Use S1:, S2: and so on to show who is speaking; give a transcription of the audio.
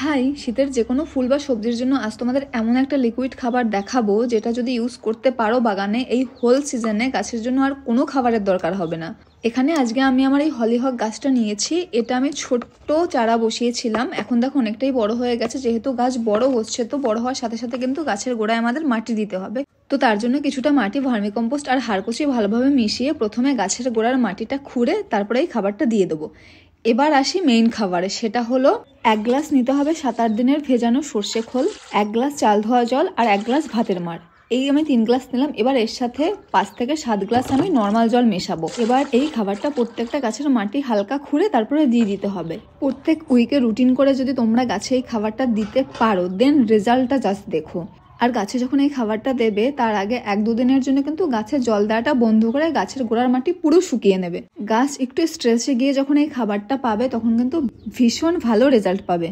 S1: High, শীতের যে কোনো ফুল বা সবজির জন্য আজ তোমাদের এমন একটা লিকুইড খাবার দেখাবো যেটা যদি ইউজ করতে পারো বাগানে, এই হোল সিজনে গাছের জন্য আর কোনো খাবারের দরকার হবে না। এখানে আজকে আমি আমার এই হলিহক গাছটা নিয়েছি। এটা আমি ছোট্ট চারা বসিয়েছিলাম, এখন দেখো অনেকটাই বড় হয়ে গেছে। যেহেতু গাছ বড় হচ্ছে, তো বড় হওয়ার সাথে সাথে কিন্তু গাছের গোড়ায় আমাদের মাটি দিতে হবে। তো তার জন্য কিছুটা মাটি ভার্মিকম্পোস্ট আর হাড়কুচি ভালোভাবে মিশিয়ে প্রথমে গাছের গোড়ার মাটিটা খুঁড়ে তারপরে এই খাবারটা দিয়ে দেবো। এবার আসি মেইন খাবারে, সেটা হলো 1 গ্লাস নিতে হবে 7-8 দিনের ভেজানো সর্ষে খোল, 1 গ্লাস চাল ধোয়া জল আর 1 গ্লাস ভাতের মাড়। এই আমি 3 গ্লাস নিলাম। এবার এর সাথে 5 থেকে 7 গ্লাস আমি নর্মাল জল মেশাবো। এবার এই খাবারটা প্রত্যেকটা গাছের মাটি হালকা খুঁড়ে তারপরে দিয়ে দিতে হবে। প্রত্যেক উইকে রুটিন করে যদি তোমরা গাছে এই খাবারটা দিতে পারো, দেন রেজাল্টটা জাস্ট দেখো। আর গাছে যখন এই খাবারটা দেবে তার আগে 1-2 দিনের জন্য কিন্তু গাছে জল দেওয়াটা বন্ধ করে গাছের গোড়ার মাটি পুরো শুকিয়ে নেবে। গাছ একটু স্ট্রেসে গিয়ে যখন এই খাবারটা পাবে তখন কিন্তু ভীষণ ভালো রেজাল্ট পাবে।